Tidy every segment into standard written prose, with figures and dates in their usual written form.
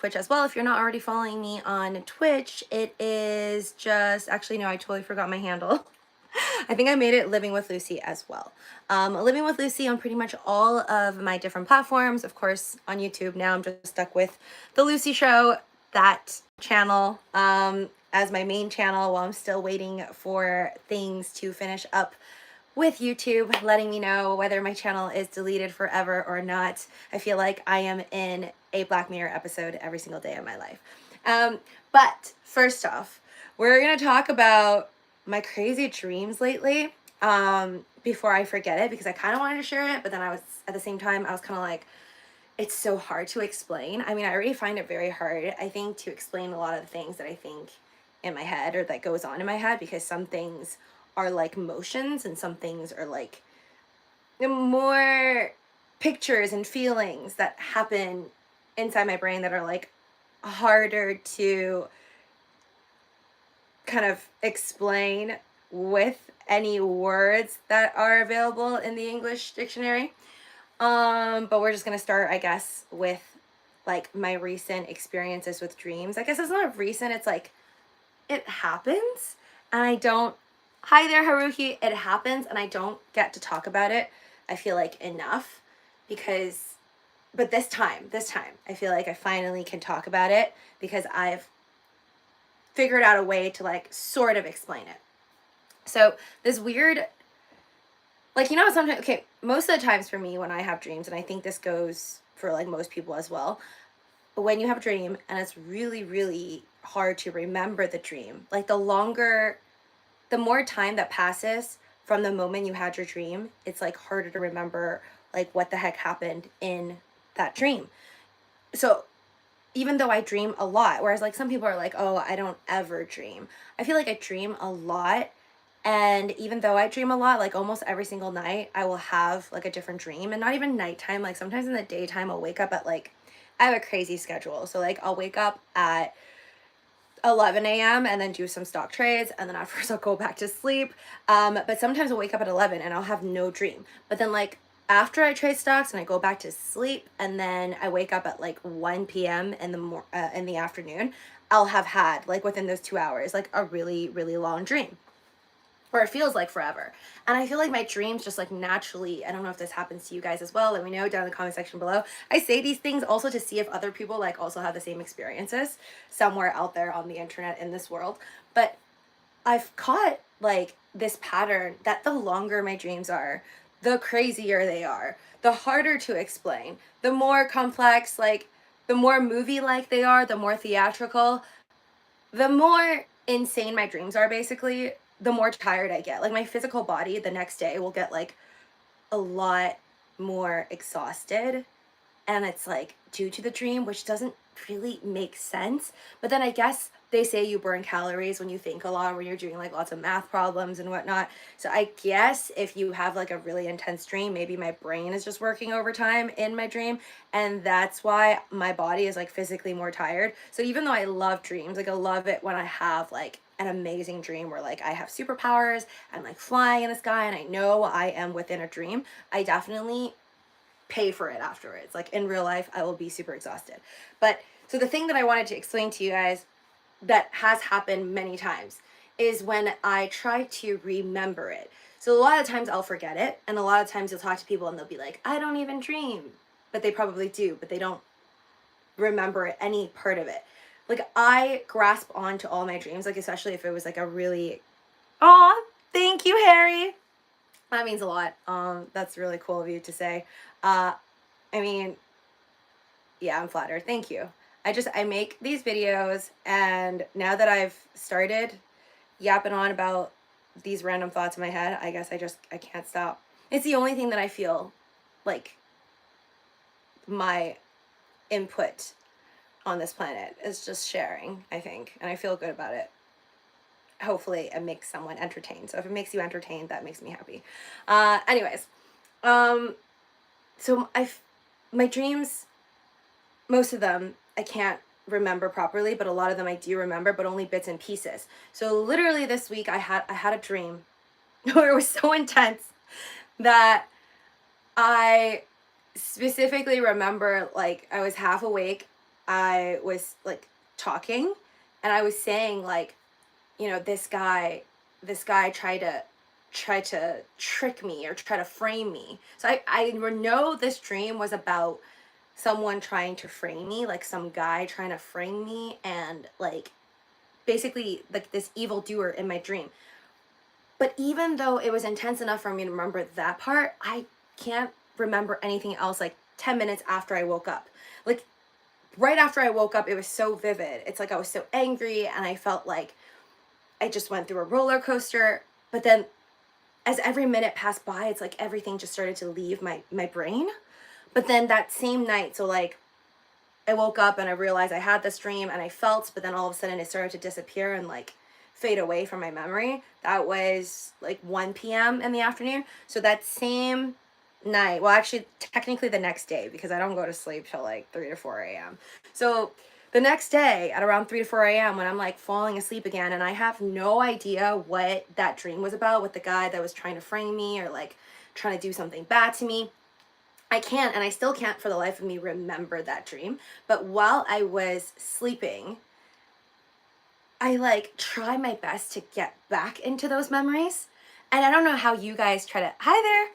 Twitch as well. If you're not already following me on Twitch, it is just, actually, no, I totally forgot my handle. I think I made it Living with Luci as well. Living with Luci on pretty much all of my different platforms. Of course, on YouTube now I'm just stuck with The Luci Show, that channel, as my main channel while I'm still waiting for things to finish up with YouTube, letting me know whether my channel is deleted forever or not. I feel like I am in a Black Mirror episode every single day of my life. But first off, we're gonna talk about my crazy dreams lately, before I forget it, because I kind of wanted to share it, but then I was, at the same time, I was kind of like, it's so hard to explain. I mean, I already find it very hard, I think, to explain a lot of the things that I think in my head or that goes on in my head, because some things are like motions and some things are like more pictures and feelings that happen inside my brain that are like harder to kind of explain with any words that are available in the English dictionary. But we're just gonna start, I guess, with like my recent experiences with dreams. I guess it's not recent, it's like it happens and I don't, hi there Haruhi, it happens and I don't get to talk about it, I feel like, enough, because, but this time I feel like I finally can talk about it because I've figured out a way to like sort of explain it. So this weird, like, you know, sometimes, okay, most of the times for me when I have dreams, and I think this goes for like most people as well, when you have a dream and it's really, really hard to remember the dream, like the more time that passes from the moment you had your dream, it's like harder to remember like what the heck happened in that dream. So even though I dream a lot, whereas like some people are like, oh, I don't ever dream, I feel like I dream a lot. And even though I dream a lot, like almost every single night I will have like a different dream, and not even nighttime, like sometimes in the daytime I'll wake up at like, I have a crazy schedule, so like I'll wake up at 11 a.m. and then do some stock trades, and then afterwards I'll go back to sleep. But sometimes I'll wake up at 11 and I'll have no dream, but then like after I trade stocks and I go back to sleep, and then I wake up at like 1 p.m. in the afternoon, I'll have had, like within those 2 hours, like a really, really long dream, or it feels like forever. And I feel like my dreams just like naturally, I don't know if this happens to you guys as well, let me know down in the comment section below. I say these things also to see if other people like also have the same experiences somewhere out there on the internet in this world. But I've caught like this pattern that the longer my dreams are, the crazier they are, the harder to explain, the more complex, like the more movie-like they are, the more theatrical, the more insane my dreams are, basically, the more tired I get. Like my physical body the next day will get like a lot more exhausted, and it's like due to the dream, which doesn't really make sense. But then I guess they say you burn calories when you think a lot, when you're doing like lots of math problems and whatnot. So I guess if you have like a really intense dream, maybe my brain is just working overtime in my dream, and that's why my body is like physically more tired. So even though I love dreams, like I love it when I have like an amazing dream where like I have superpowers and like flying in the sky and I know I am within a dream, I definitely pay for it afterwards. Like in real life, I will be super exhausted. But so the thing that I wanted to explain to you guys that has happened many times is when I try to remember it. So a lot of times I'll forget it, and a lot of times you'll talk to people and they'll be like, I don't even dream. But they probably do, but they don't remember any part of it. Like I grasp onto all my dreams, like especially if it was like a really, aw, thank you, Harry. That means a lot. That's really cool of you to say. I mean, yeah, I'm flattered. Thank you. I make these videos, and now that I've started yapping on about these random thoughts in my head, I guess I can't stop. It's the only thing that I feel like my input on this planet is just sharing, I think, and I feel good about it. Hopefully it makes someone entertained. So if it makes you entertained, that makes me happy. Anyways, so my dreams, most of them I can't remember properly, but a lot of them I do remember, but only bits and pieces. So literally this week I had a dream where it was so intense that I specifically remember like I was half awake I was like talking, and I was saying like, you know, this guy tried to trick me or try to frame me. So I know this dream was about someone trying to frame me, like some guy trying to frame me, and like basically like this evil doer in my dream. But even though it was intense enough for me to remember that part, I can't remember anything else like 10 minutes after I woke up. Like right after I woke up, it was so vivid. It's like I was so angry and I felt like I just went through a roller coaster. But then as every minute passed by, it's like everything just started to leave my brain. But then that same night, so like I woke up and I realized I had this dream and I felt, but then all of a sudden it started to disappear and like fade away from my memory. That was like 1 p.m. in the afternoon. So that same night, well, actually, technically the next day, because I don't go to sleep till like 3 to 4 a.m. So the next day at around 3 to 4 a.m., when I'm like falling asleep again, and I have no idea what that dream was about with the guy that was trying to frame me or like trying to do something bad to me. I can't, and I still can't for the life of me remember that dream. But while I was sleeping, I like try my best to get back into those memories. And I don't know how you guys try to, hi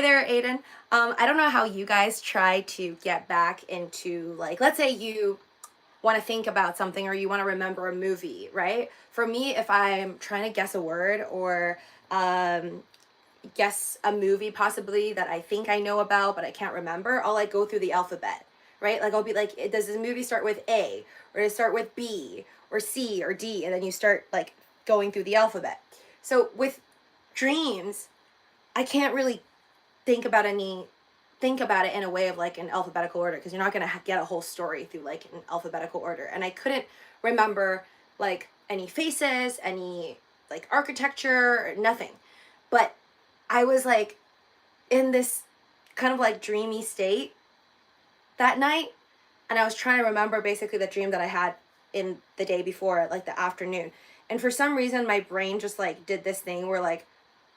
there, Aiden. I don't know how you guys try to get back into, like, let's say you want to think about something or you want to remember a movie, right? For me, if I'm trying to guess a word or guess a movie possibly that I think I know about but I can't remember, I'll like go through the alphabet, right? Like I'll be like, does this movie start with A, or does it start with B or C or D? And then you start like going through the alphabet. So with dreams, I can't really think about it in a way of like an alphabetical order, because you're not going to get a whole story through like an alphabetical order. And I couldn't remember like any faces, any like architecture, nothing. But I was like in this kind of like dreamy state that night, and I was trying to remember basically the dream that I had in the day before, like the afternoon. And for some reason my brain just like did this thing where like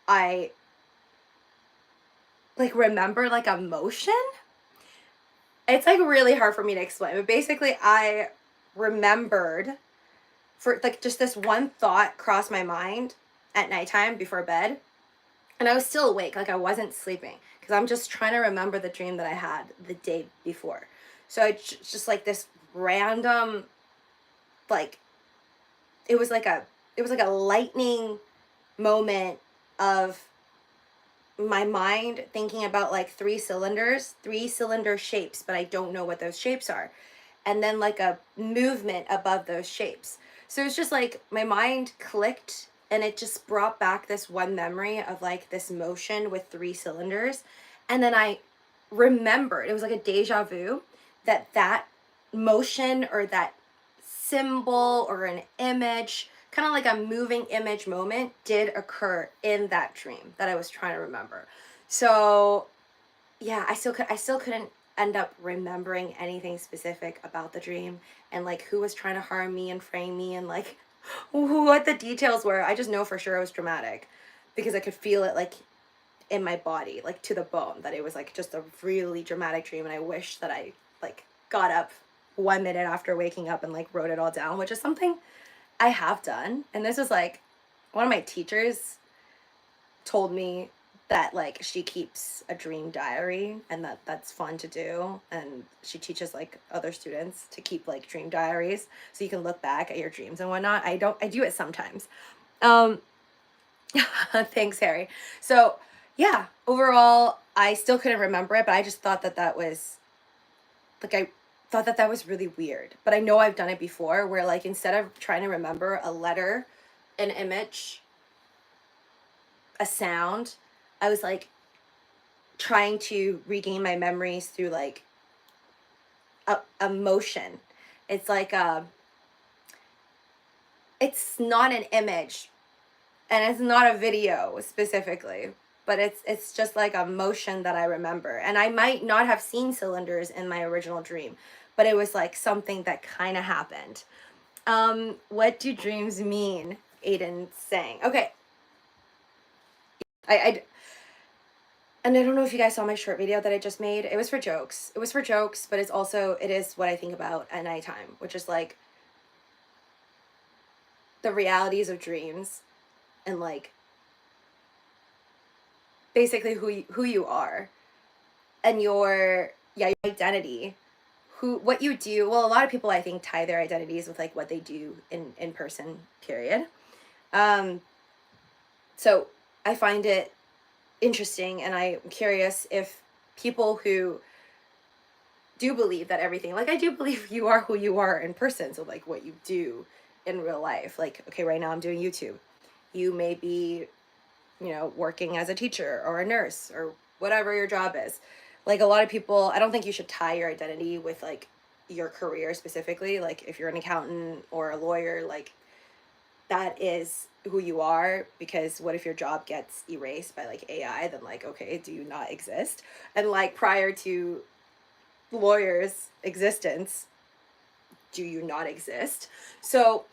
I like remember like a motion. It's like really hard for me to explain, but basically I remembered for like just this one thought crossed my mind at nighttime before bed, and I was still awake, like I wasn't sleeping, because I'm just trying to remember the dream that I had the day before. So it's just like this random, like it was like a lightning moment of my mind thinking about like three cylinder shapes, but I don't know what those shapes are. And then like a movement above those shapes. So it's just like my mind clicked and it just brought back this one memory of like this motion with three cylinders. And then I remembered, it was like a deja vu, that motion or that symbol or an image, kind of like a moving image moment, did occur in that dream that I was trying to remember. So yeah, I still couldn't end up remembering anything specific about the dream and like who was trying to harm me and frame me and like what the details were. I just know for sure it was dramatic because I could feel it like in my body, like to the bone, that it was like just a really dramatic dream. And I wish that I like got up 1 minute after waking up and like wrote it all down, which is something I have done. And this was like one of my teachers told me that like she keeps a dream diary and that's fun to do, and she teaches like other students to keep like dream diaries so you can look back at your dreams and whatnot. I do it sometimes. um Thanks, Harry. So yeah, overall I still couldn't remember it, but I just thought that was like, I thought that was really weird. But I know I've done it before where like instead of trying to remember a letter, an image, a sound, I was like trying to regain my memories through like a motion. It's like it's not an image and it's not a video specifically, but it's just like a motion that I remember. And I might not have seen cylinders in my original dream, but it was like something that kind of happened. What do dreams mean? Aiden's saying. Okay. I And I don't know if you guys saw my short video that I just made. It was for jokes. It was for jokes, but it is what I think about at nighttime, which is like the realities of dreams and like basically who you are and your identity, what you do. Well, a lot of people I think tie their identities with like what they do in person, period. So I find it interesting, and I'm curious if people who do believe that everything, like I do believe you are who you are in person, so like what you do in real life, like okay, right now I'm doing YouTube. You may be, you know, working as a teacher or a nurse or whatever your job is. Like a lot of people, I don't think you should tie your identity with like your career specifically. Like if you're an accountant or a lawyer, like that is who you are, because what if your job gets erased by like AI? Then like, okay, do you not exist? And like prior to lawyers' existence, do you not exist? So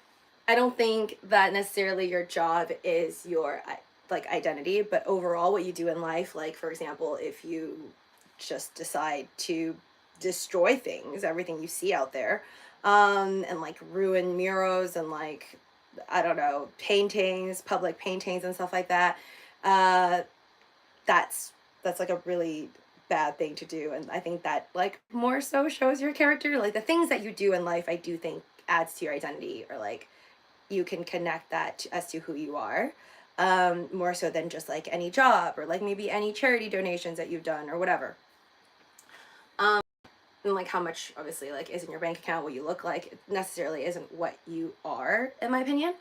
I don't think that necessarily your job is your like identity, but overall what you do in life, like for example, if you just decide to destroy things, everything you see out there, and like ruin murals and like I don't know, paintings, public paintings and stuff like that, uh that's like a really bad thing to do. And I think that like more so shows your character. Like the things that you do in life, I do think adds to your identity, or like you can connect that as to who you are, more so than just like any job or like maybe any charity donations that you've done or whatever. And like how much obviously like is in your bank account, what you look like, it necessarily isn't what you are, in my opinion.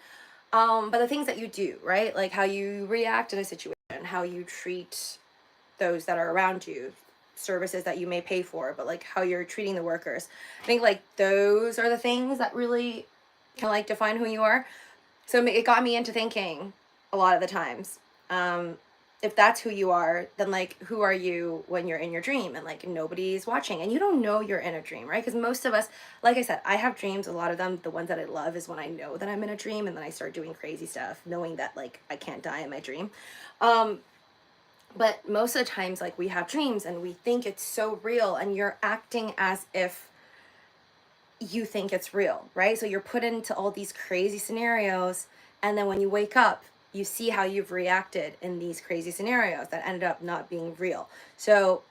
But the things that you do, right? Like how you react in a situation, how you treat those that are around you, services that you may pay for, but like how you're treating the workers. I think like those are the things that really can like define who you are. So it got me into thinking a lot of the times, if that's who you are, then like who are you when you're in your dream and like nobody's watching and you don't know you're in a dream, right? Because most of us, like I said, I have dreams. A lot of them, the ones that I love is when I know that I'm in a dream and then I start doing crazy stuff knowing that like I can't die in my dream. But most of the times, like we have dreams and we think it's so real and you're acting as if you think it's real, right? So you're put into all these crazy scenarios, and then when you wake up, you see how you've reacted in these crazy scenarios that ended up not being real. So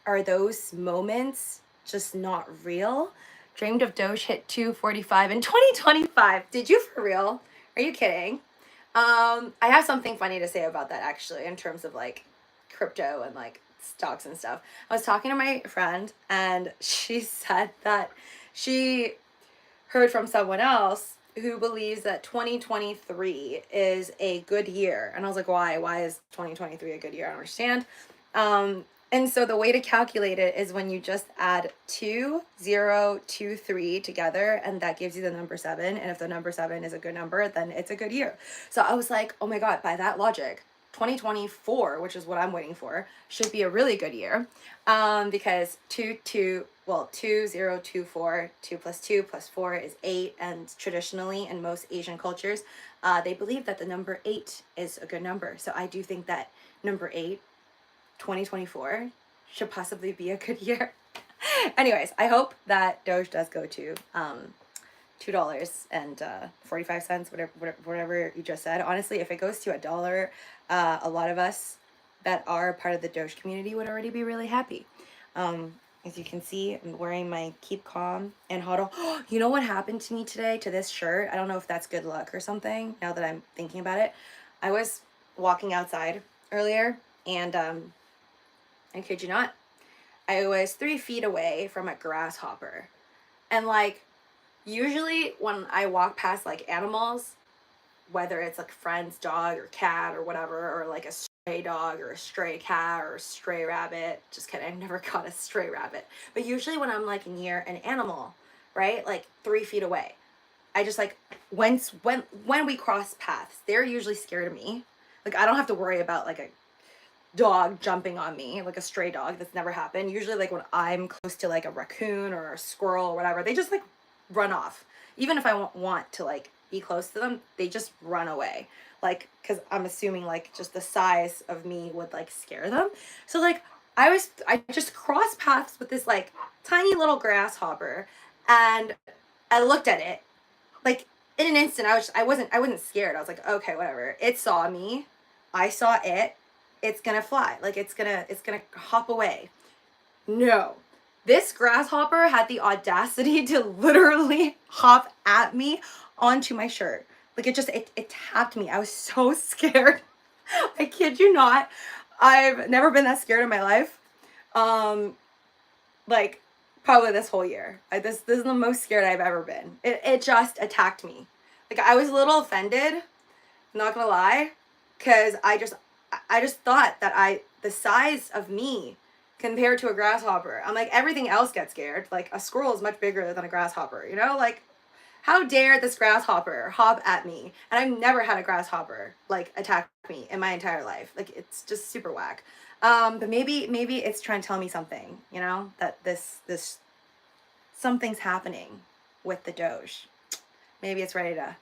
are those moments just not real? Dreamed of Doge hit 245 in 2025. Did you for real? Are you kidding? I have something funny to say about that actually, in terms of like crypto and like stocks and stuff. I was talking to my friend and she said that she heard from someone else who believes that 2023 is a good year. And I was like, why? Why is 2023 a good year? I don't understand. And so the way to calculate it is when you just add 2, 0, 2, 3 together, and that gives you the number 7. And if the number 7 is a good number, then it's a good year. So I was like, oh my God, by that logic, 2024, which is what I'm waiting for, should be a really good year. Because 2, 2, 0, 2, 4, 2 plus 2 plus 4 is 8. And traditionally in most Asian cultures, they believe that the number 8 is a good number. So I do think that number 8, 2024 should possibly be a good year. Anyways, I hope that Doge does go to $2.45, whatever you just said. Honestly, if it goes to $1, a lot of us that are part of the Doge community would already be really happy. As you can see, I'm wearing my Keep Calm and Huddle. You know what happened to me today to this shirt? I don't know if that's good luck or something, now that I'm thinking about it. I was walking outside earlier, and I kid you not, I was 3 feet away from a grasshopper. And like, usually when I walk past like animals, whether it's like a friend's dog or cat or whatever, or like a stray dog or a stray cat or a stray rabbit, just kidding, I've never caught a stray rabbit. But usually when I'm like near an animal, right, like 3 feet away, I just like, when we cross paths, they're usually scared of me. Like I don't have to worry about like a dog jumping on me, like a stray dog. That's never happened. Usually like when I'm close to like a raccoon or a squirrel or whatever, they just like run off. Even if I want to like be close to them, they just run away. Like, because I'm assuming like just the size of me would like scare them. So like I just crossed paths with this like tiny little grasshopper, and I looked at it like in an instant. I wasn't scared. I was like, okay, whatever. It saw me, I saw it. It's gonna fly. Like it's gonna hop away. No. This grasshopper had the audacity to literally hop at me onto my shirt. Like it tapped me. I was so scared. I kid you not. I've never been that scared in my life. Like probably this whole year. This is the most scared I've ever been. It just attacked me. Like I was a little offended, I'm not gonna lie, because I just thought that the size of me compared to a grasshopper, I'm like, everything else gets scared. Like a squirrel is much bigger than a grasshopper, you know? Like, how dare this grasshopper hop at me? And I've never had a grasshopper like attack me in my entire life. Like it's just super whack. But maybe it's trying to tell me something, you know, that this something's happening with the Doge. Maybe it's ready to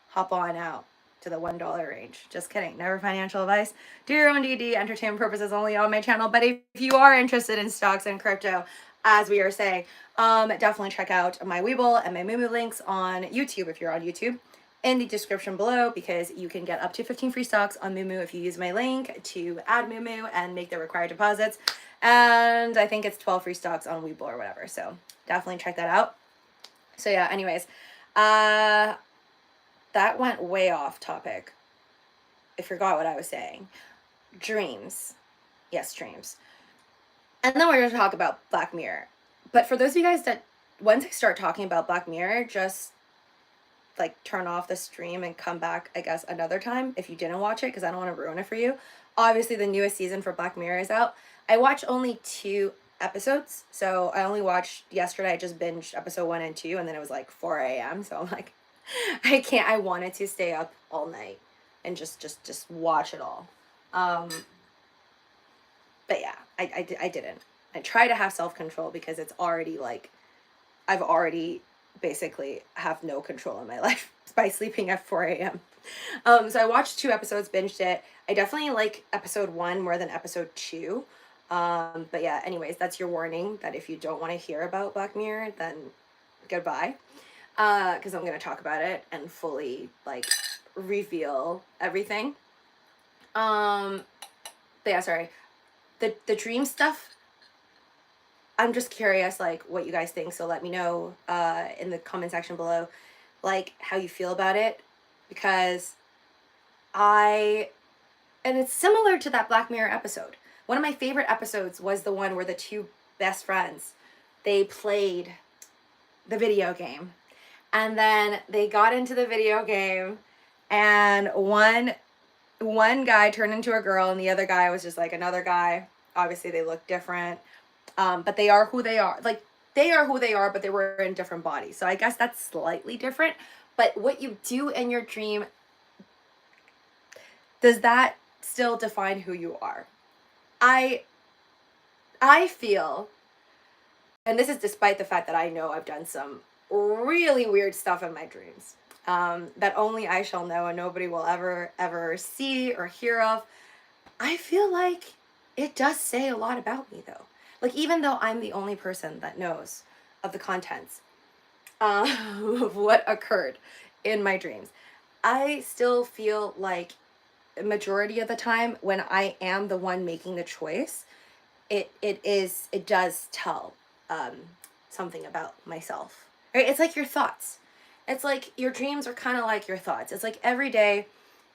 hop on out to the $1 range. Just kidding. Never financial advice. Do your own DD. Entertainment purposes only on my channel. But if you are interested in stocks and crypto, as we are saying, definitely check out my Webull and my MOOMOO links on YouTube if you're on YouTube in the description below, because you can get up to 15 free stocks on MOOMOO if you use my link to add MOOMOO and make the required deposits. And I think it's 12 free stocks on Webull or whatever. So definitely check that out. So yeah, anyways, that went way off topic. I forgot what I was saying. Dreams. Yes, dreams. And then we're going to talk about Black Mirror. But for those of you guys that, once I start talking about Black Mirror, just like turn off the stream and come back, I guess, another time if you didn't watch it, because I don't want to ruin it for you. Obviously, the newest season for Black Mirror is out. I watched only 2 episodes. So I only watched yesterday. I just binged episode 1 and 2, and then it was like 4 a.m. So I'm like, I can't. I wanted to stay up all night and just watch it all. But yeah, I didn't. I try to have self-control because it's already like, I've already basically have no control in my life by sleeping at 4 a.m. So I watched 2 episodes, binged it. I definitely like episode 1 more than episode 2. But yeah, anyways, that's your warning that if you don't want to hear about Black Mirror, then goodbye. Because I'm going to talk about it and fully like reveal everything. But yeah, sorry. The dream stuff, I'm just curious like what you guys think, so let me know in the comment section below like how you feel about it, because and it's similar to that Black Mirror episode. One of my favorite episodes was the one where the 2 best friends, they played the video game, and then they got into the video game, and one guy turned into a girl and the other guy was just like another guy. Obviously they look different, but they are who they are. Like they are who they are, but they were in different bodies. So I guess that's slightly different. But what you do in your dream, does that still define who you are? I feel, and this is despite the fact that I know I've done some really weird stuff in my dreams, that only I shall know and nobody will ever see or hear of. I feel like it does say a lot about me though. Like even though I'm the only person that knows of the contents of what occurred in my dreams, I still feel like a majority of the time when I am the one making the choice, it does tell something about myself. Right? It's like your thoughts. It's like your dreams are kind of like your thoughts. It's like every day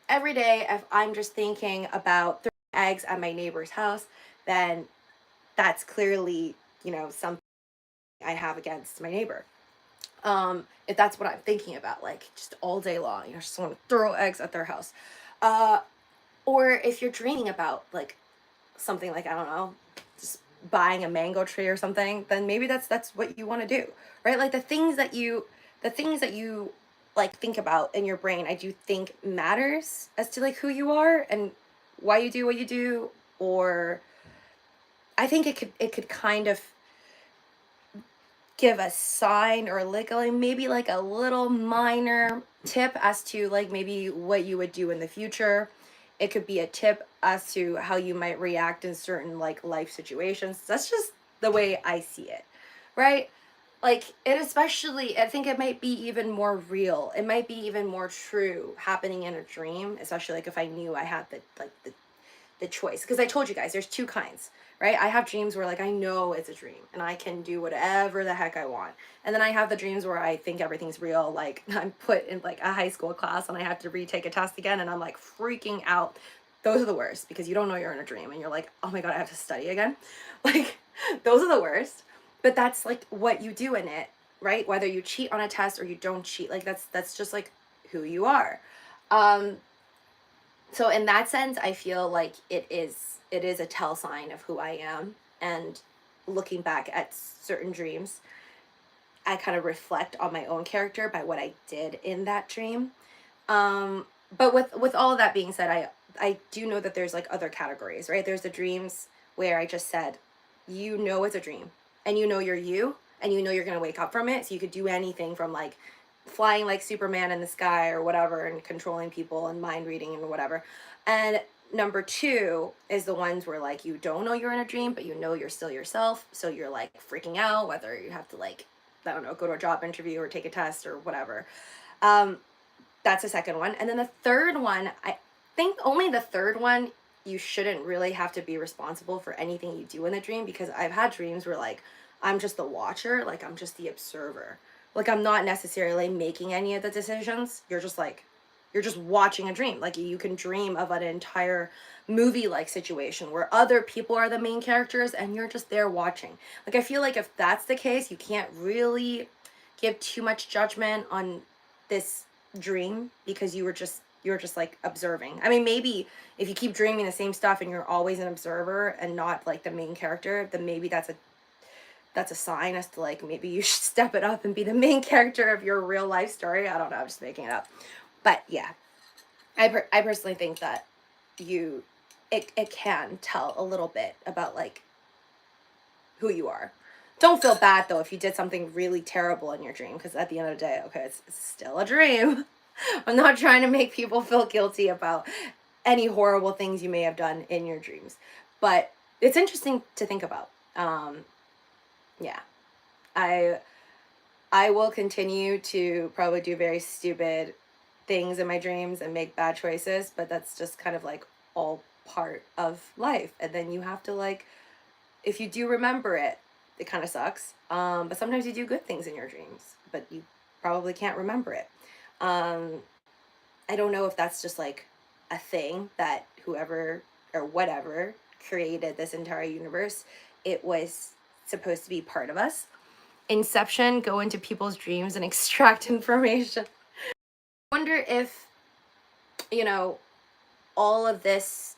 if I'm just thinking about throwing eggs at my neighbor's house, then that's clearly, you know, something I have against my neighbor. If that's what I'm thinking about, like just all day long, you know, just want to throw eggs at their house. Or if you're dreaming about like something like, I don't know, just buying a mango tree or something, then maybe that's what you want to do, right? Like the things that you like think about in your brain, I do think matters as to like who you are and why you do what you do. Or I think it could kind of give a sign or like maybe like a little minor tip as to like maybe what you would do in the future. It could be a tip as to how you might react in certain like life situations. That's just the way I see it, right? Like it, especially I think it might be even more real, it might be even more true happening in a dream, especially like if I knew I had the choice, because I told you guys there's two kinds, right? I have dreams where like I know it's a dream and I can do whatever the heck I want, and then I have the dreams where I think everything's real, like I'm put in like a high school class and I have to retake a test again and I'm like freaking out. Those are the worst because you don't know you're in a dream and you're like, oh my god, I have to study again. Like those are the worst. But that's like what you do in it, right? Whether you cheat on a test or you don't cheat, like that's just like who you are. um so in that sense, I feel like it is a tell sign of who I am. And looking back at certain dreams, I kind of reflect on my own character by what I did in that dream. But with all of that being said, I do know that there's like other categories, right? There's the dreams where I just said, you know it's a dream and you know you're you and you know you're going to wake up from it, so you could do anything from like flying like Superman in the sky or whatever and controlling people and mind reading and whatever. And number two is the ones where like you don't know you're in a dream but you know you're still yourself, so you're like freaking out whether you have to like, I don't know, go to a job interview or take a test or whatever. um that's the second one. And then the third one, I think only the third one, you shouldn't really have to be responsible for anything you do in the dream, because I've had dreams where like I'm just the watcher, like I'm just the observer. Like I'm not necessarily making any of the decisions. You're just like, you're just watching a dream. Like you can dream of an entire movie like situation where other people are the main characters and you're just there watching. Like I feel like if that's the case, you can't really give too much judgment on this dream because you're just like observing. I mean, maybe if you keep dreaming the same stuff and you're always an observer and not like the main character, then maybe that's a sign as to like maybe you should step it up and be the main character of your real life story. I don't know, I'm just making it up. But yeah, I personally think that you it can tell a little bit about like who you are. Don't feel bad though if you did something really terrible in your dream, because at the end of the day, okay, it's still a dream. I'm not trying to make people feel guilty about any horrible things you may have done in your dreams, but it's interesting to think about. Yeah, I I will continue to probably do very stupid things in my dreams and make bad choices, but that's just kind of like all part of life. And then you have to like, if you do remember it, it kind of sucks. But sometimes you do good things in your dreams, but you probably can't remember it. Um, I don't know if that's just like a thing that whoever or whatever created this entire universe, it was supposed to be part of us. Inception, go into people's dreams and extract information. I wonder if, you know, all of this,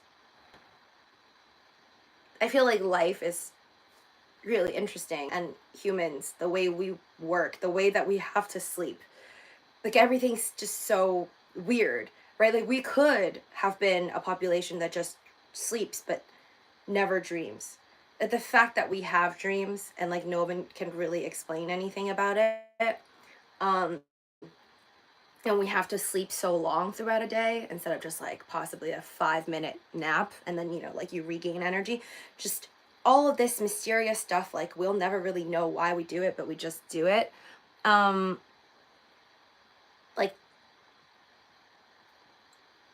I feel like life is really interesting, and humans, the way we work, the way that we have to sleep, like everything's just so weird, right? Like we could have been a population that just sleeps but never dreams. The fact that we have dreams and like no one can really explain anything about it, um and we have to sleep so long throughout a day instead of just like possibly a 5-minute nap and then like you regain energy. Just all of this mysterious stuff, like we'll never really know why we do it, but we just do it. um like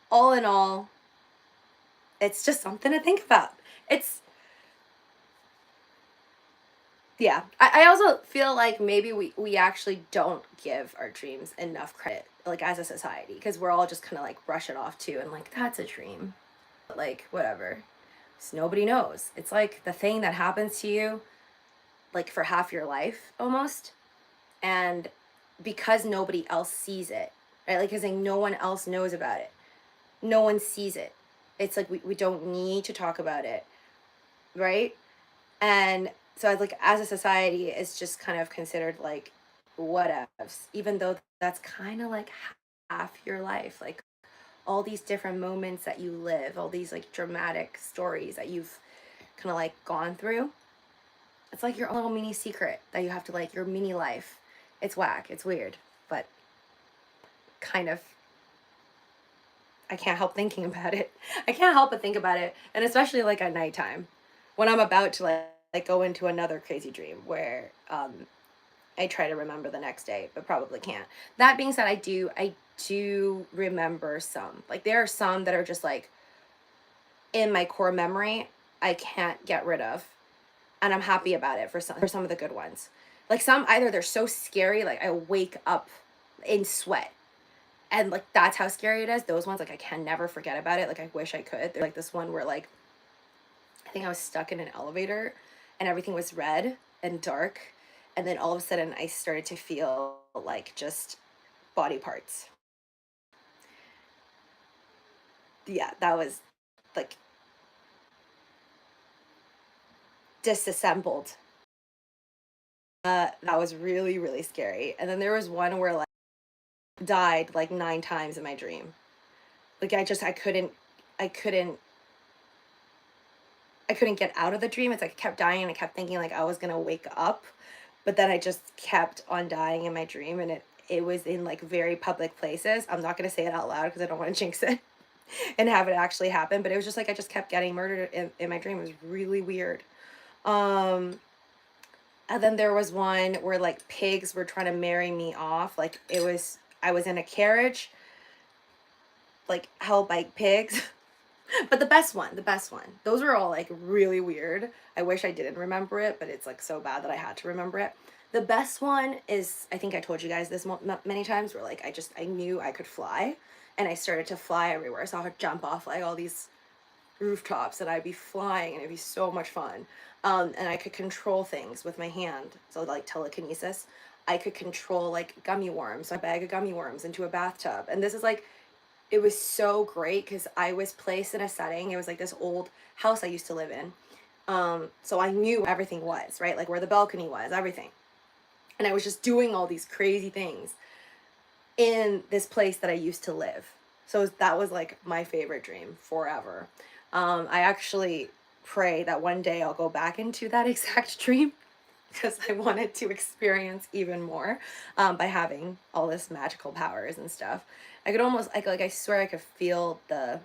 all in all, it's just something to think about. It's Yeah, I also feel like maybe we actually don't give our dreams enough credit, like as a society, because we're all just kind of like brush it off too and like that's a dream, but like whatever. So nobody knows. It's like the thing that happens to you like for half your life almost, and because nobody else sees it, right? Like because like no one else knows about it, no one sees it. It's like we don't need to talk about it, right? And so like as a society, it's just kind of considered like whatevs, even though that's kind of like half your life. Like all these different moments that you live, all these like dramatic stories that you've kind of like gone through. It's like your little mini secret that you have to, like, your mini life. It's whack. It's weird, but kind of, I can't help thinking about it. I can't help but think about it, and especially like at nighttime, when I'm about to like go into another crazy dream where I try to remember the next day, but probably can't. That being said, I do remember some. Like there are some that are just like in my core memory, I can't get rid of, and I'm happy about it for some of the good ones. Like some either they're so scary, like I wake up in sweat, and like that's how scary it is. Those ones, like I can never forget about it. Like I wish I could. There's like this one where like I think I was stuck in an elevator and everything was red and dark, and then all of a sudden I started to feel like just body parts. Yeah, that was like disassembled. That was really, really scary. And then there was one where like died like 9 times in my dream. Like I couldn't I couldn't get out of the dream. It's like I kept dying and I kept thinking like I was gonna wake up, but then I just kept on dying in my dream, and it was in like very public places. I'm not gonna say it out loud because I don't want to jinx it and have it actually happen. But it was just like I just kept getting murdered in my dream. It was really weird. Um, and then there was one where like pigs were trying to marry me off. Like I was in a carriage, like held by pigs. But the best one. Those were all like really weird. I wish I didn't remember it, but it's like so bad that I had to remember it. The best one is, I think I told you guys this many times, where like I knew I could fly, and I started to fly everywhere. So I would jump off like all these rooftops and I'd be flying and it'd be so much fun. And I could control things with my hand. So like telekinesis. I could control like gummy worms, so a bag of gummy worms into a bathtub. And this is like, it was so great because I was placed in a setting. It was like this old house I used to live in. So I knew where everything was, right? Like where the balcony was, everything. And I was just doing all these crazy things in this place that I used to live. So that was like my favorite dream forever. I actually pray that one day I'll go back into that exact dream because I wanted to experience even more by having all this magical powers and stuff. I could almost like I swear I could feel the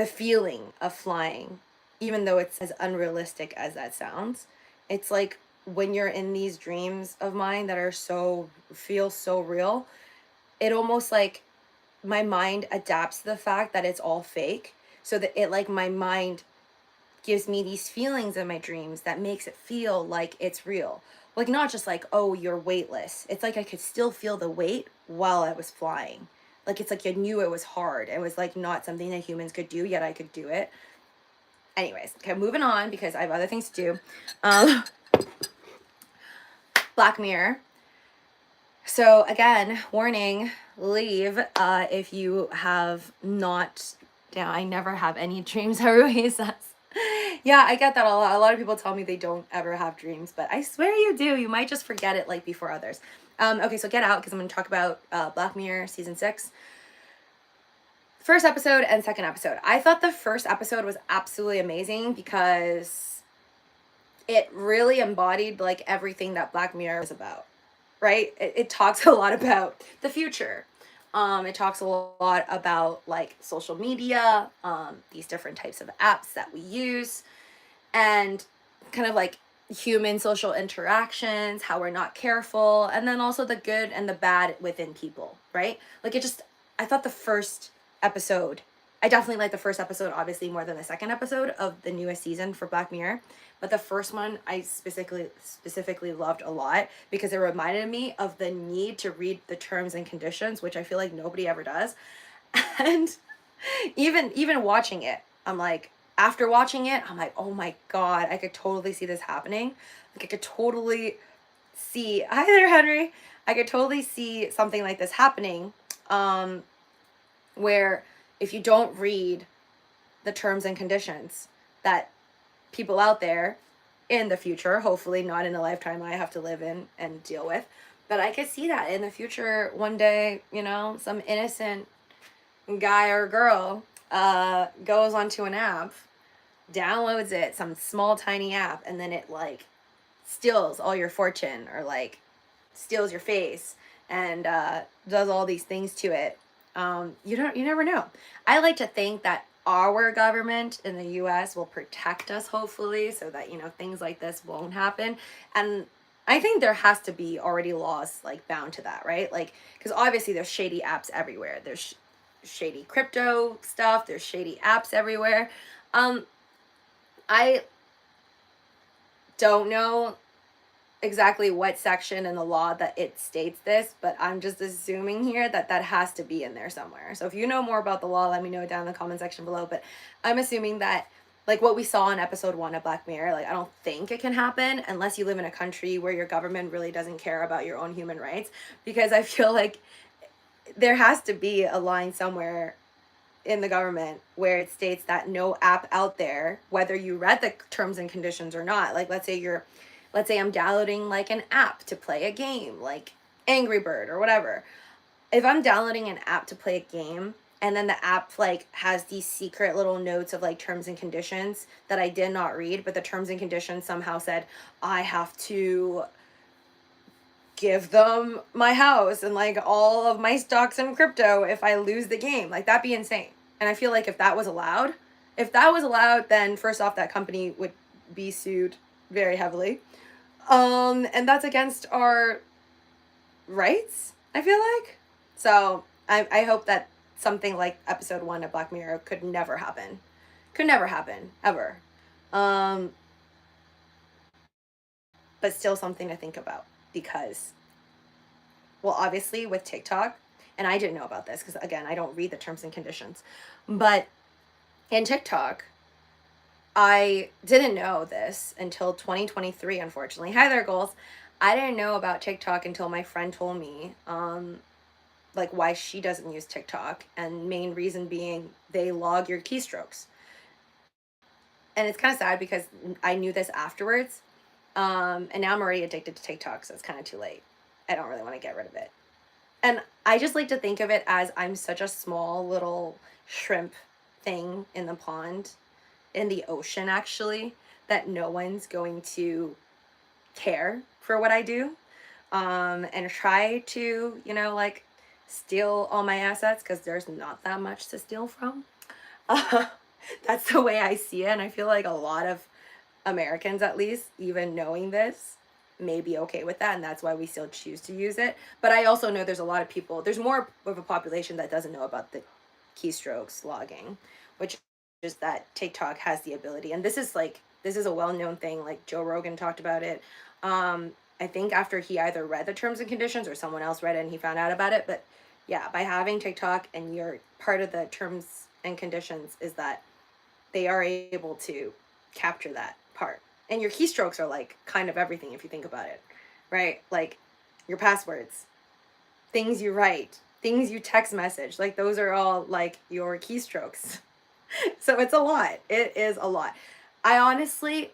feeling of flying, even though it's as unrealistic as that sounds. It's like when you're in these dreams of mine that are so feel so real, it almost like my mind adapts to the fact that it's all fake, so that it like my mind gives me these feelings in my dreams that makes it feel like it's real. Like not just like, oh, you're weightless. It's like I could still feel the weight while I was flying. Like it's like I knew it was hard. It was like not something that humans could do, yet I could do it. Anyways, okay, moving on because I have other things to do. Black Mirror. So again, warning, leave if you have not. Yeah, I never have any dreams. Everybody says. Yeah, I get that a lot. A lot of people tell me they don't ever have dreams, but I swear you do. You might just forget it like before others. Okay, so get out because I'm going to talk about Black Mirror season 6. First episode and second episode. I thought the first episode was absolutely amazing because it really embodied like everything that Black Mirror is about, right? It talks a lot about the future. It talks a lot about like social media, these different types of apps that we use, and kind of like human social interactions, how we're not careful, and then also the good and the bad within people, right? Like it just, I thought the first episode, I definitely like the first episode obviously more than the second episode of the newest season for Black Mirror, but the first one I specifically loved a lot because it reminded me of the need to read the terms and conditions, which I feel like nobody ever does. And even watching it, I'm like, after watching it, I'm like, oh my God, I could totally see this happening. Like I could totally see, hi there, Henry. I could totally see something like this happening, where if you don't read the terms and conditions that people out there in the future, hopefully not in the lifetime I have to live in and deal with, but I could see that in the future one day, you know, some innocent guy or girl goes onto an app downloads it, some small tiny app, and then it like steals all your fortune, or like steals your face, and does all these things to it. You never know. I like to think that our government in the US will protect us, hopefully, so that, you know, things like this won't happen. And I think there has to be already laws like bound to that, right? Like, because obviously there's shady apps everywhere. There's shady crypto stuff, there's shady apps everywhere. I don't know exactly what section in the law that it states this, but I'm just assuming here that that has to be in there somewhere. So if you know more about the law, let me know down in the comment section below. But I'm assuming that, like what we saw in episode 1 of Black Mirror, like I don't think it can happen unless you live in a country where your government really doesn't care about your own human rights, because I feel like there has to be a line somewhere in the government where it states that no app out there, whether you read the terms and conditions or not, like let's say I'm downloading like an app to play a game like Angry Bird or whatever. If I'm downloading an app to play a game, and then the app like has these secret little notes of like terms and conditions that I did not read, but the terms and conditions somehow said I have to give them my house and like all of my stocks in crypto if I lose the game. Like, that'd be insane. And I feel like if that was allowed, then first off, that company would be sued very heavily. And that's against our rights, I feel like. So I hope that something like episode 1 of Black Mirror could never happen. Could never happen, ever. But still something to think about, because, well, obviously with TikTok, and I didn't know about this because, again, I don't read the terms and conditions, but in TikTok, I didn't know this until 2023, unfortunately. Hi there, goals. I didn't know about TikTok until my friend told me, like, why she doesn't use TikTok, and main reason being they log your keystrokes. And it's kind of sad because I knew this afterwards, and now I'm already addicted to TikTok, so it's kind of too late. I don't really want to get rid of it. And I just like to think of it as I'm such a small little shrimp thing in the pond, in the ocean actually, that no one's going to care for what I do, and try to, you know, like steal all my assets, because there's not that much to steal from. That's the way I see it, and I feel like a lot of Americans, at least, even knowing this, may be okay with that, and that's why we still choose to use it. But I also know there's a lot of people, there's more of a population that doesn't know about the keystrokes logging, which is that TikTok has the ability, and this is a well-known thing, like Joe Rogan talked about it. I think after he either read the terms and conditions or someone else read it and he found out about it. But yeah, by having TikTok, and you're part of the terms and conditions is that they are able to capture that part. And your keystrokes are like kind of everything if you think about it, right? Like your passwords, things you write, things you text message, like those are all like your keystrokes. So it's a lot. It is a lot. I honestly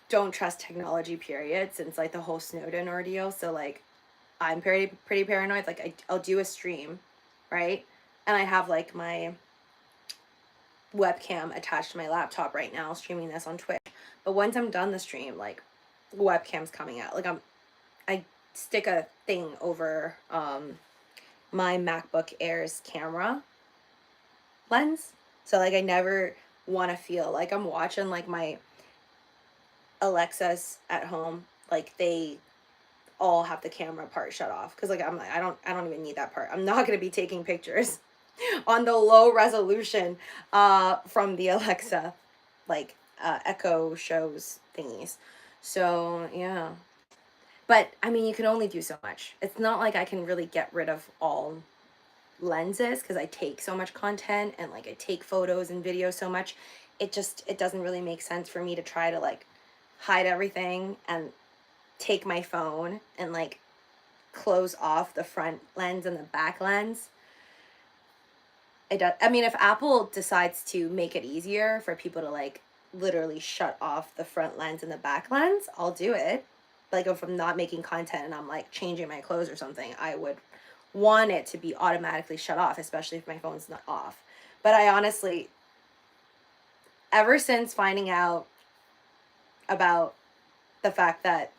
don't trust technology, period, since like the whole Snowden ordeal. So like I'm pretty paranoid. Like I'll do a stream, right? And I have like my webcam attached to my laptop right now, streaming this on Twitch. But once I'm done the stream, like webcam's coming out. Like I stick a thing over my MacBook Air's camera lens. So like I never want to feel like I'm watching like my Alexas at home, like they all have the camera part shut off, because like I'm like I don't even need that part. I'm not going to be taking pictures on the low resolution from the Alexa like Echo shows thingies. So yeah, but I mean, you can only do so much. It's not like I can really get rid of all lenses, because I take so much content and like I take photos and videos so much. It doesn't really make sense for me to try to like hide everything and take my phone and like close off the front lens and the back lens. It does. I mean, if Apple decides to make it easier for people to like literally shut off the front lens and the back lens, I'll do it. Like if I'm not making content and I'm like changing my clothes or something, I would want it to be automatically shut off, especially if my phone's not off. But I honestly ever since finding out about the fact that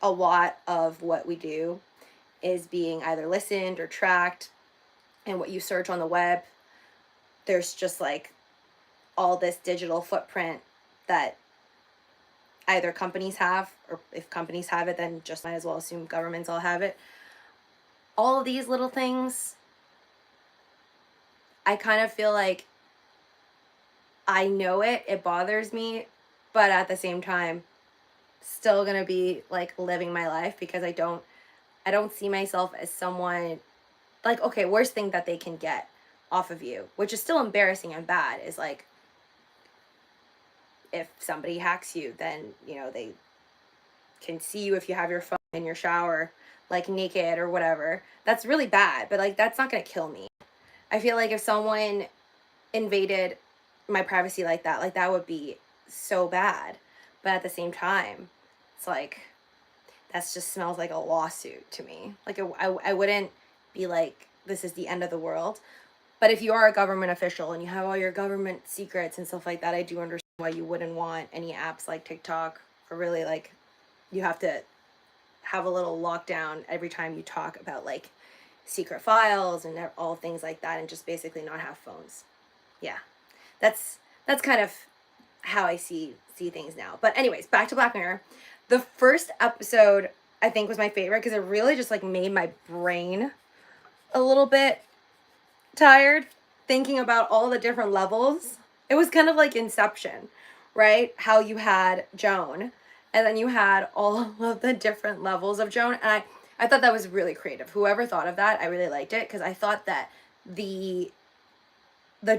a lot of what we do is being either listened or tracked, and what you search on the web, there's just like all this digital footprint that either companies have, or if companies have it, then just might as well assume governments all have it. All of these little things, I kind of feel like I know it bothers me, but at the same time, still gonna be like living my life, because I don't see myself as someone like, okay, worst thing that they can get off of you, which is still embarrassing and bad, is like if somebody hacks you, then they can see you if you have your phone in your shower, like naked or whatever. That's really bad, but like that's not gonna kill me. I feel like if someone invaded my privacy like that would be so bad. But at the same time, it's like that just smells like a lawsuit to me. Like I wouldn't be like, this is the end of the world. But if you are a government official and you have all your government secrets and stuff like that, I do understand why you wouldn't want any apps like TikTok, or really like you have to have a little lockdown every time you talk about like secret files and all things like that, and just basically not have phones. Yeah, that's kind of how I see things now. But anyways, back to Black Mirror. The first episode I think was my favorite, because it really just like made my brain a little bit tired thinking about all the different levels. It was kind of like Inception, right? How you had Joan, and then you had all of the different levels of Joan. And I thought that was really creative. Whoever thought of that, I really liked it, because I thought that the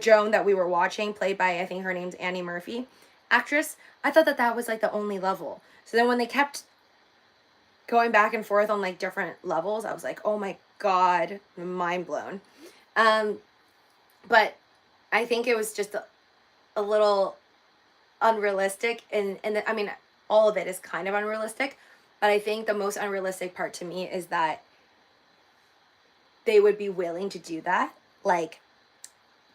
Joan that we were watching, played by, I think her name's Annie Murphy, actress, I thought that was like the only level. So then when they kept going back and forth on like different levels, I was like, oh my God, mind blown. But I think it was just a little unrealistic, and I mean, all of it is kind of unrealistic, but I think the most unrealistic part to me is that they would be willing to do that, like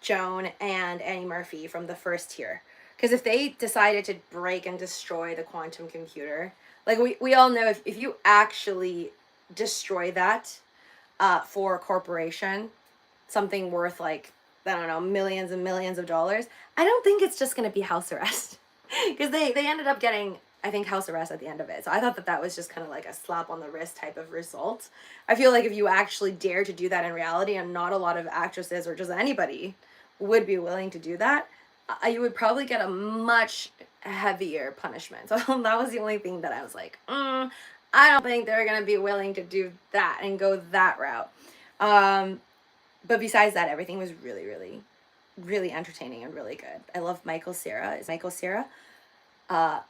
Joan and Annie Murphy from the first tier. Because if they decided to break and destroy the quantum computer, like we all know, if you actually destroy that for a corporation, something worth like, I don't know, millions and millions of dollars, I don't think it's just going to be house arrest. Because they ended up getting, I think, house arrest at the end of it. So I thought that was just kind of like a slap on the wrist type of result. I feel like if you actually dare to do that in reality, and not a lot of actresses or just anybody would be willing to do that, you would probably get a much heavier punishment. So that was the only thing that I was like, I don't think they're going to be willing to do that and go that route. But besides that, everything was really, really, really entertaining and really good. I love Michael Cera. Is Michael Cera? Yeah,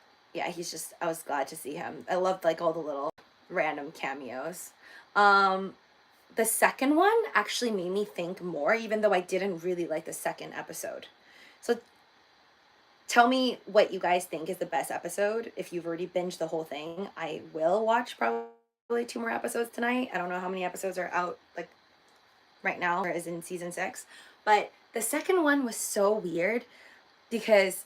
he's just, I was glad to see him. I loved like all the little random cameos. The second one actually made me think more, even though I didn't really like the second episode. So tell me what you guys think is the best episode. If you've already binged the whole thing, I will watch probably 2 more episodes tonight. I don't know how many episodes are out like right now, or is in season 6. But the second one was so weird, because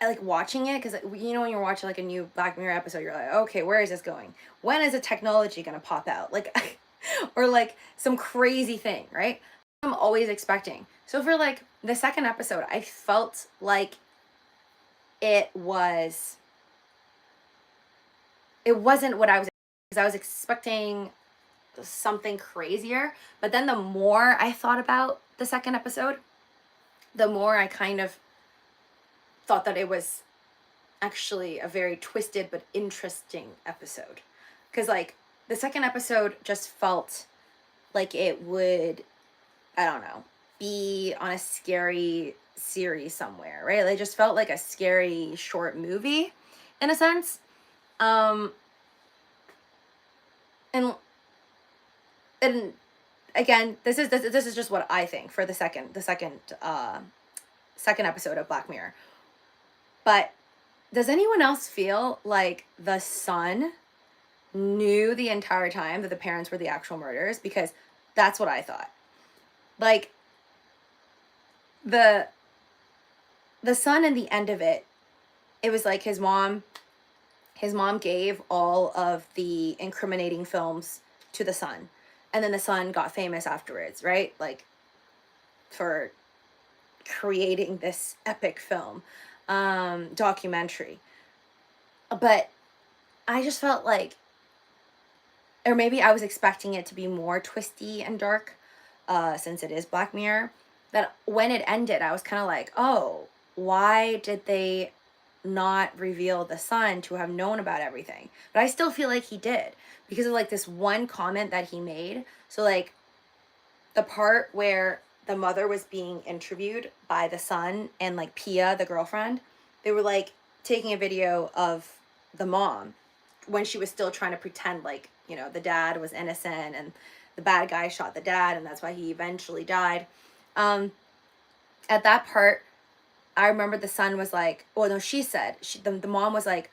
I like watching it, because when you're watching like a new Black Mirror episode, you're like, okay, where is this going? When is the technology gonna pop out? Like, or like some crazy thing, right? I'm always expecting. So for like the second episode, I felt like it wasn't what I was, because I was expecting something crazier. But then the more I thought about the second episode, the more I kind of thought that it was actually a very twisted but interesting episode. Because like the second episode just felt like it would, I don't know, be on a scary series somewhere, right? Like, it just felt like a scary short movie in a sense. And again, this is just what I think for the second episode of Black Mirror. But does anyone else feel like the son knew the entire time that the parents were the actual murderers? Because that's what I thought. Like, the the son in the end of it, it was like his mom gave all of the incriminating films to the son, and then the son got famous afterwards, right? Like, for creating this epic film, documentary. But I just felt like, or maybe I was expecting it to be more twisty and dark, since it is Black Mirror, that when it ended, I was kind of like, oh, why did they not reveal the son to have known about everything? But I still feel like he did, because of like this one comment that he made. So like the part where the mother was being interviewed by the son and like Pia, the girlfriend, they were like taking a video of the mom when she was still trying to pretend like, you know, the dad was innocent and the bad guy shot the dad and that's why he eventually died. Um, at that part, I remember the son was like, oh no, she said, the mom was like,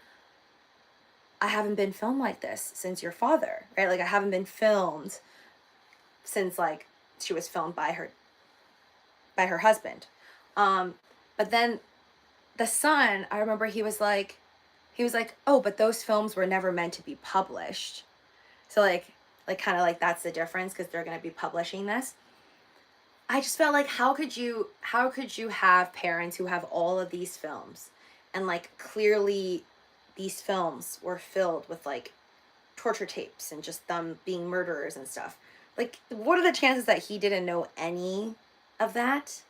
I haven't been filmed like this since your father, right? Like I haven't been filmed since like she was filmed by her husband. But then the son, I remember he was like, oh, but those films were never meant to be published. So like kind of like that's the difference, because they're going to be publishing this. I just felt like, how could you have parents who have all of these films, and like clearly these films were filled with like torture tapes and just them being murderers and stuff. Like, what are the chances that he didn't know any of that?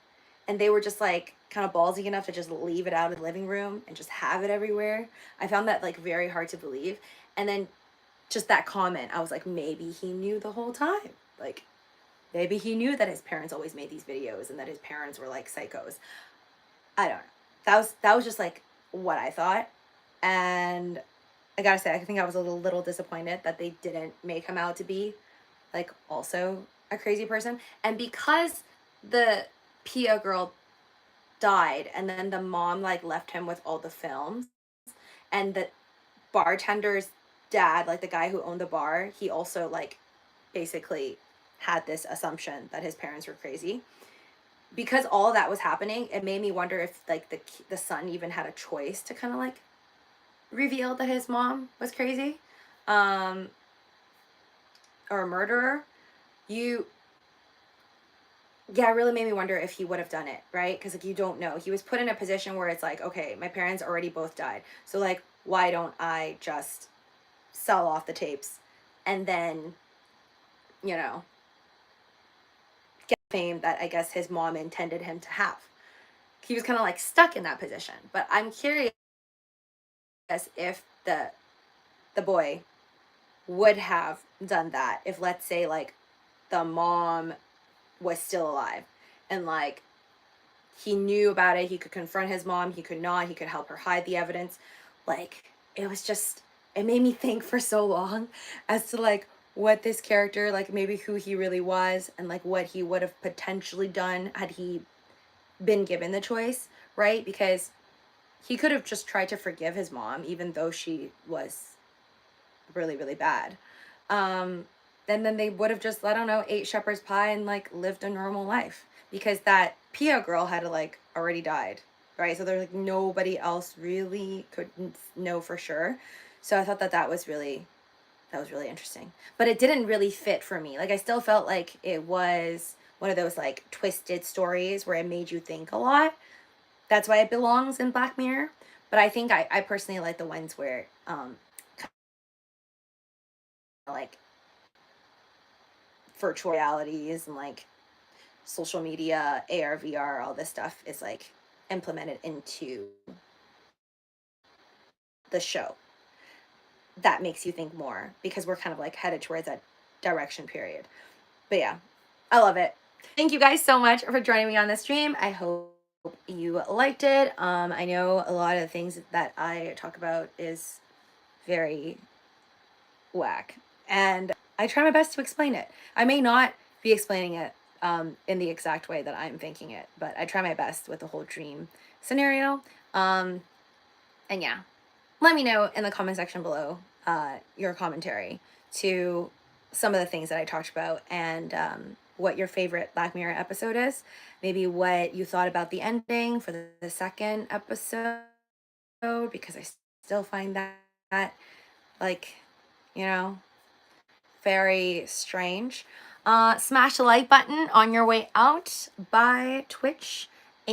And they were just like kind of ballsy enough to just leave it out in the living room and just have it everywhere. I found that like very hard to believe. And then just that comment, I was like, maybe he knew the whole time. Like, maybe he knew that his parents always made these videos and that his parents were like psychos. I don't know. That was just like what I thought. And I gotta say, I think I was a little disappointed that they didn't make him out to be like also a crazy person. And because the Pia girl died and then the mom like left him with all the films, and the bartender's dad, like the guy who owned the bar, he also like basically had this assumption that his parents were crazy. Because all of that was happening, it made me wonder if like the son even had a choice to kind of like reveal that his mom was crazy, um or a murderer. You Yeah, it really made me wonder if he would have done it, right? Because like you don't know, he was put in a position where it's like, okay, my parents already both died, so like why don't I just sell off the tapes and then, you know, get fame that I guess his mom intended him to have. He was kind of like stuck in that position. But I'm curious if the boy would have done that if, let's say, like the mom was still alive and like he knew about it, he could confront his mom, he could not, he could help her hide the evidence. Like, it was just, it made me think for so long as to like what this character, like maybe who he really was and like what he would have potentially done had he been given the choice, right? Because he could have just tried to forgive his mom even though she was really really bad. um and then they would have just, I don't know, ate shepherd's pie and like lived a normal life, because that Pia girl had like already died, right? So there's like nobody else really could know for sure. So I thought that that was really interesting, but it didn't really fit for me. Like, I still felt like it was one of those like twisted stories where it made you think a lot. That's why it belongs in Black Mirror. But I think I personally like the ones where like virtual realities and like social media, AR, VR, all this stuff is like implemented into the show. That makes you think more, because we're kind of like headed towards that direction, period. But yeah, I love it. Thank you guys so much for joining me on this stream. I hope you liked it. I know a lot of the things that I talk about is very whack, and I try my best to explain it. I may not be explaining it in the exact way that I'm thinking it, but I try my best with the whole dream scenario. And yeah, let me know in the comment section below your commentary to some of the things that I talked about, and what your favorite Black Mirror episode is, maybe what you thought about the ending for the second episode, because I still find that like, you know, very strange. Smash the like button on your way out. Bye, Twitch.